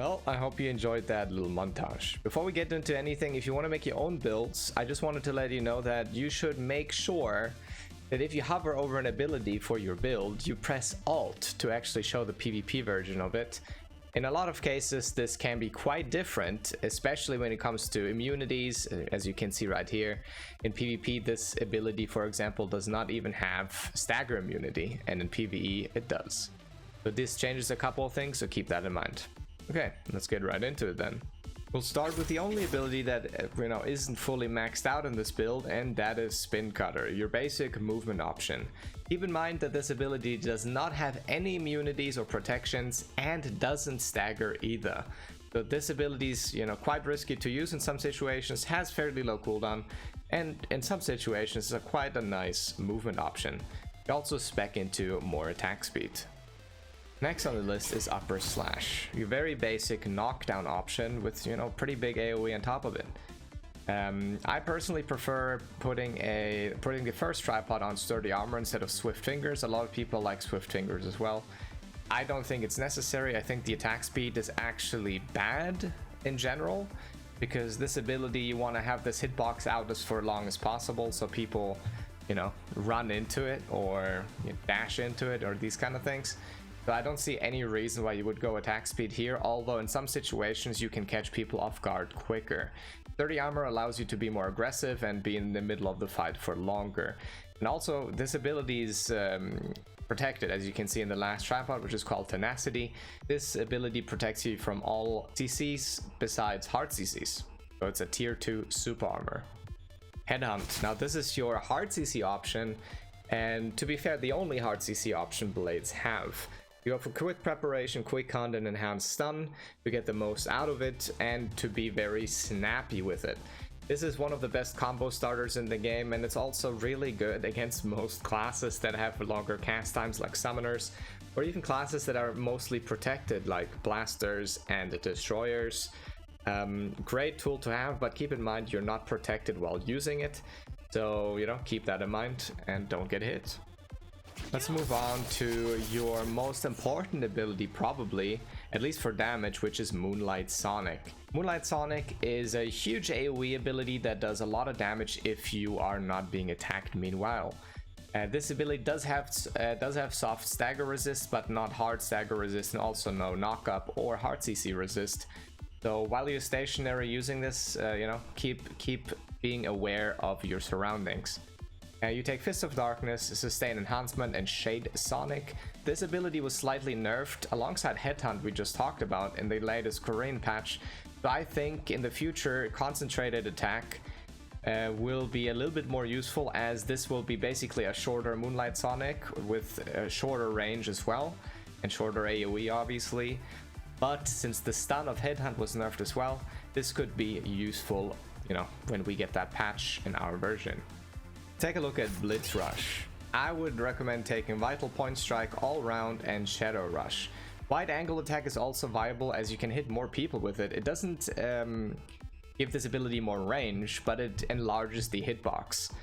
Well, I hope you enjoyed that little montage. Before we get into anything, if you want to make your own builds, I just wanted to let you know that you should make sure that if you hover over an ability for your build, you press Alt to actually show the PvP version of it. In a lot of cases, this can be quite different, especially when it comes to immunities, as you can see right here. In PvP, this ability, for example, does not even have stagger immunity, and in PvE, it does. So this changes a couple of things, so keep that in mind. Okay, let's get right into it then. We'll start with the only ability that, isn't fully maxed out in this build, and that is Spin Cutter, your basic movement option. Keep in mind that this ability does not have any immunities or protections and doesn't stagger either. So this ability is, quite risky to use in some situations, has fairly low cooldown, and in some situations is quite a nice movement option. You also spec into more attack speed. Next on the list is Upper Slash, your very basic knockdown option with, pretty big AoE on top of it. I personally prefer putting the first tripod on Sturdy Armor instead of Swift Fingers. A lot of people like Swift Fingers as well. I don't think it's necessary. I think the attack speed is actually bad in general, because this ability, you want to have this hitbox out as for long as possible, so people, run into it or dash into it or these kind of things. So I don't see any reason why you would go attack speed here, although in some situations you can catch people off guard quicker. Sturdy Armor allows you to be more aggressive and be in the middle of the fight for longer. And also, this ability is protected, as you can see in the last tripod, which is called Tenacity. This ability protects you from all CCs besides hard CCs. So it's a tier 2 super armor. Headhunt. Now this is your hard CC option, and to be fair, the only hard CC option blades have. You go for quick preparation, quick hunt, and enhanced stun to get the most out of it and to be very snappy with it. This is one of the best combo starters in the game, and it's also really good against most classes that have longer cast times like summoners, or even classes that are mostly protected like blasters and destroyers. Great tool to have, but keep in mind you're not protected while using it, so keep that in mind and don't get hit. Let's move on to your most important ability, probably, at least for damage, which is Moonlight Sonic. Moonlight Sonic is a huge AoE ability that does a lot of damage if you are not being attacked meanwhile. This ability does have soft stagger resist, but not hard stagger resist, and also no knockup or hard CC resist. So while you're stationary using this, keep being aware of your surroundings. You take Fist of Darkness, Sustain Enhancement, and Shade Sonic. This ability was slightly nerfed alongside Headhunt we just talked about in the latest Korean patch. So I think in the future, Concentrated Attack will be a little bit more useful, as this will be basically a shorter Moonlight Sonic with a shorter range as well, and shorter AoE obviously. But since the stun of Headhunt was nerfed as well, this could be useful, when we get that patch in our version. Take a look at Blitz Rush. I would recommend taking Vital Point Strike all round and Shadow Rush. Wide angle attack is also viable, as you can hit more people with it. It doesn't give this ability more range, but it enlarges the hitbox.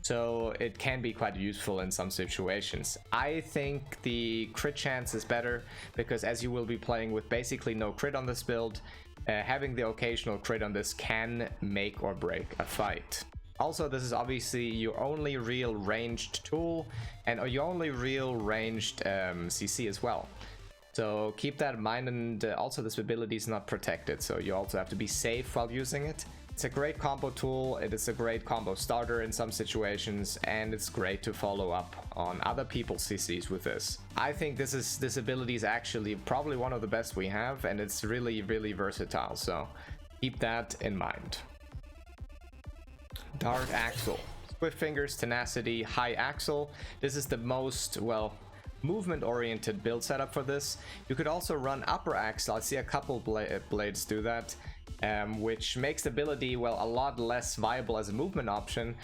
So it can be quite useful in some situations. I think the crit chance is better, because as you will be playing with basically no crit on this build, having the occasional crit on this can make or break a fight. Also, this is obviously your only real ranged tool, and your only real ranged CC as well. So keep that in mind, and also this ability is not protected, so you also have to be safe while using it. It's a great combo tool, it is a great combo starter in some situations, and it's great to follow up on other people's CCs with this. I think this ability is actually probably one of the best we have, and it's really, really versatile, so keep that in mind. Dark Axle. Swift Fingers, Tenacity, High Axle. This is the most, movement-oriented build setup for this. You could also run Upper Axle. I see a couple blades do that, which makes the ability, a lot less viable as a movement option,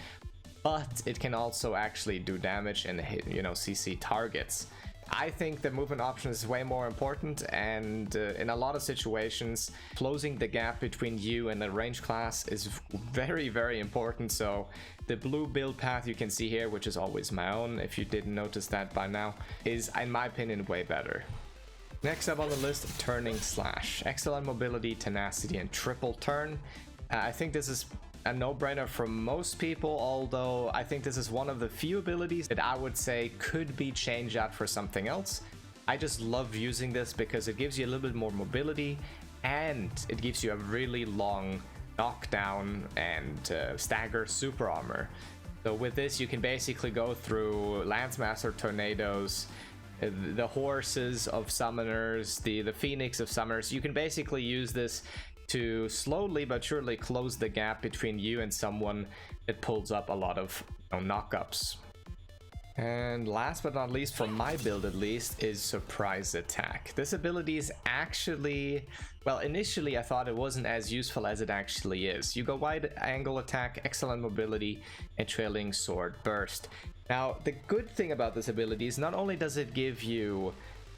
but it can also actually do damage and hit, CC targets. I think the movement option is way more important, and in a lot of situations, closing the gap between you and the range class is very, very important. So the blue build path you can see here, which is always my own, if you didn't notice that by now, is, in my opinion, way better. Next up on the list, Turning Slash. Excellent mobility, tenacity, and triple turn. I think this is a no-brainer for most people, although I think this is one of the few abilities that I would say could be changed out for something else. I just love using this because it gives you a little bit more mobility and it gives you a really long knockdown and stagger super armor. So with this you can basically go through Lancemaster tornadoes, the horses of summoners, the phoenix of summoners. You can basically use this to slowly but surely close the gap between you and someone that pulls up a lot of knockups. And last but not least, for my build at least, is Surprise Attack. This ability is actually, well, initially I thought it wasn't as useful as it actually is. You go wide angle attack, excellent mobility, and trailing sword burst. Now, the good thing about this ability is not only does it give you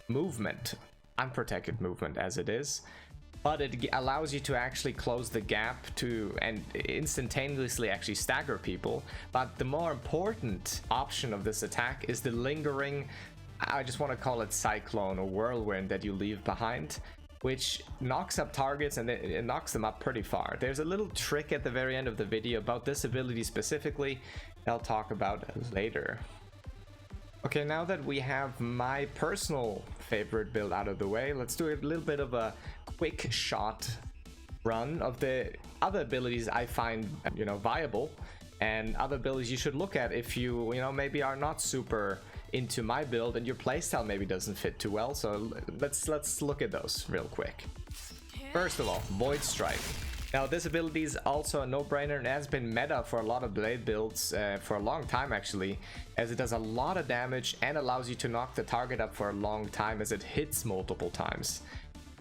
movement, unprotected movement as it is, but it allows you to actually close the gap to and instantaneously actually stagger people. But the more important option of this attack is the lingering, I just want to call it cyclone or whirlwind that you leave behind, which knocks up targets and it knocks them up pretty far. There's a little trick at the very end of the video about this ability specifically I'll talk about later. Okay, now that we have my personal favorite build out of the way, let's do a little bit of a quick shot run of the other abilities I find, viable, and other abilities you should look at if you, maybe are not super into my build and your playstyle maybe doesn't fit too well. So let's look at those real quick. First of all, Void Strike. Now this ability is also a no-brainer and has been meta for a lot of blade builds for a long time actually, as it does a lot of damage and allows you to knock the target up for a long time as it hits multiple times.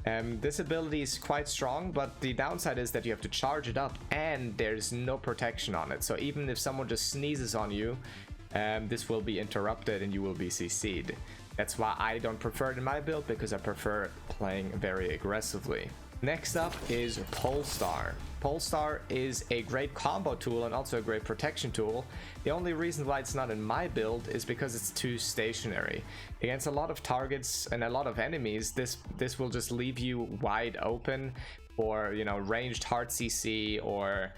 This ability is quite strong, but the downside is that you have to charge it up and there's no protection on it. So even if someone just sneezes on you, this will be interrupted and you will be CC'd. That's why I don't prefer it in my build, because I prefer playing very aggressively. Next up is Polestar. Polestar is a great combo tool and also a great protection tool. The only reason why it's not in my build is because it's too stationary. Against a lot of targets and a lot of enemies, this will just leave you wide open for, ranged hard CC or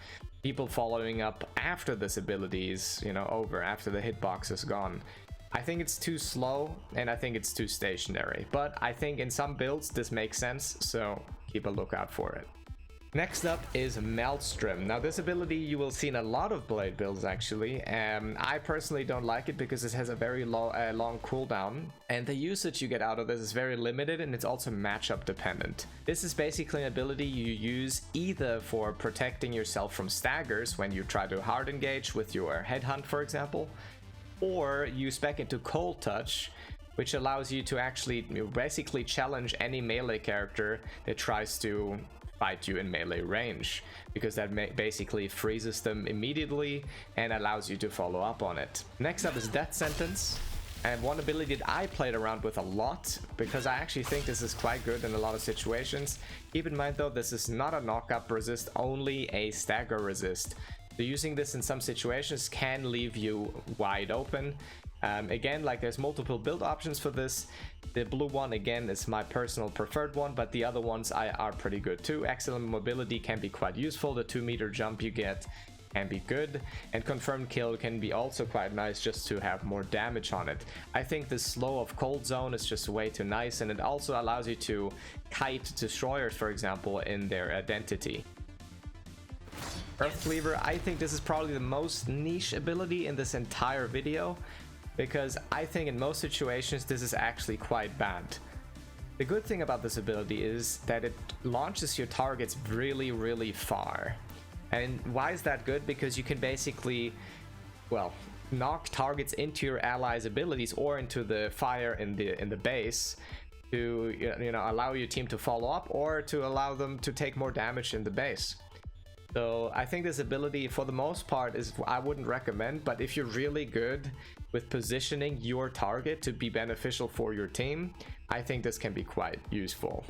people following up after this ability is, over, after the hitbox is gone. I think it's too slow and I think it's too stationary, but I think in some builds this makes sense, so keep a lookout for it. Next up is Maelstrom. Now this ability you will see in a lot of blade builds actually. I personally don't like it because it has a very long cooldown, and the usage you get out of this is very limited, and it's also matchup dependent. This is basically an ability you use either for protecting yourself from staggers when you try to hard engage with your headhunt, for example, or you spec into Cold Touch, which allows you to actually basically challenge any melee character that tries to fight you in melee range, because that basically freezes them immediately and allows you to follow up on it. Next up is Death Sentence, and one ability that I played around with a lot because I actually think this is quite good in a lot of situations. Keep in mind though, this is not a knockup resist, only a stagger resist. So using this in some situations can leave you wide open. Again, like there's multiple build options for this. The blue one again is my personal preferred one, but the other ones are pretty good too. Excellent mobility can be quite useful. The 2-meter jump you get can be good, and confirmed kill can be also quite nice just to have more damage on it. I think the slow of cold zone is just way too nice, and it also allows you to kite destroyers, for example, in their identity. Earth Cleaver, I think this is probably the most niche ability in this entire video, because I think in most situations this is actually quite bad. The good thing about this ability is that it launches your targets really far. And why is that good? Because you can basically, well, knock targets into your allies' abilities or into the fire in the base to allow your team to follow up or to allow them to take more damage in the base. So I think this ability for the most part is, I wouldn't recommend, but if you're really good with positioning your target to be beneficial for your team, I think this can be quite useful.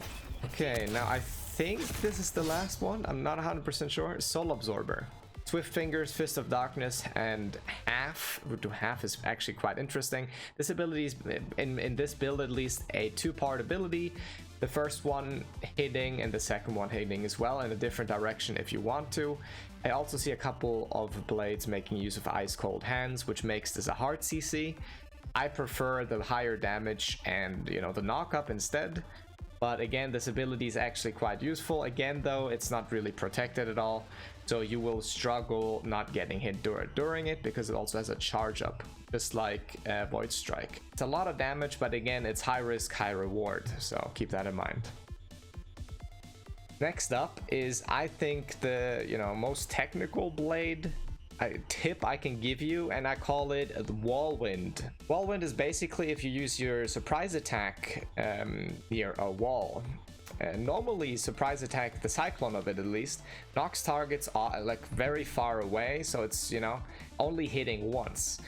Okay, now I think this is the last one. I'm not 100% sure. Soul Absorber. Swift Fingers, Fist of Darkness, and Half. Root to Half is actually quite interesting. This ability is, in this build at least, a two-part ability. The first one hitting and the second one hitting as well in a different direction if you want to. I also see a couple of blades making use of Ice Cold Hands, which makes this a hard CC. I prefer the higher damage and, you know, the knock-up instead. But again, this ability is actually quite useful. Again, though, it's not really protected at all, so you will struggle not getting hit during it, because it also has a charge up, just like Void Strike. It's a lot of damage, but again, it's high risk, high reward, so keep that in mind. Next up is, I think, the most technical blade tip I can give you, and I call it the Whirlwind. Whirlwind is basically if you use your surprise attack near a wall. Normally surprise attack, the cyclone of it at least, knocks targets like very far away, so it's only hitting once.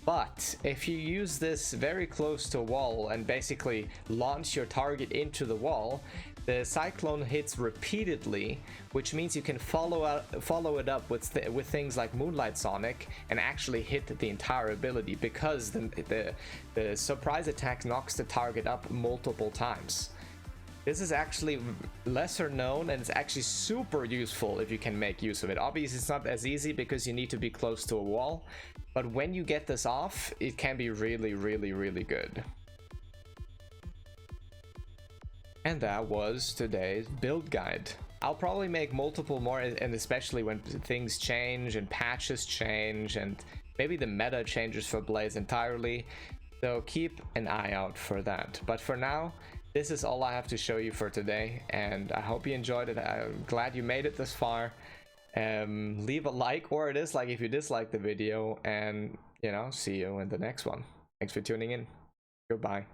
But if you use this very close to a wall and basically launch your target into the wall, the cyclone hits repeatedly, which means you can follow it up with things like Moonlight Sonic and actually hit the entire ability, because the surprise attack knocks the target up multiple times. This is actually lesser known, and it's actually super useful if you can make use of it. Obviously, it's not as easy because you need to be close to a wall, but when you get this off, it can be really, really, really good. And that was today's build guide. I'll probably make multiple more, and especially when things change and patches change and maybe the meta changes for blades entirely, so keep an eye out for that. But for now, this is all I have to show you for today, and I hope you enjoyed it. I'm glad you made it this far. Leave a like or a dislike if you dislike the video, and see you in the next one. Thanks for tuning in. Goodbye.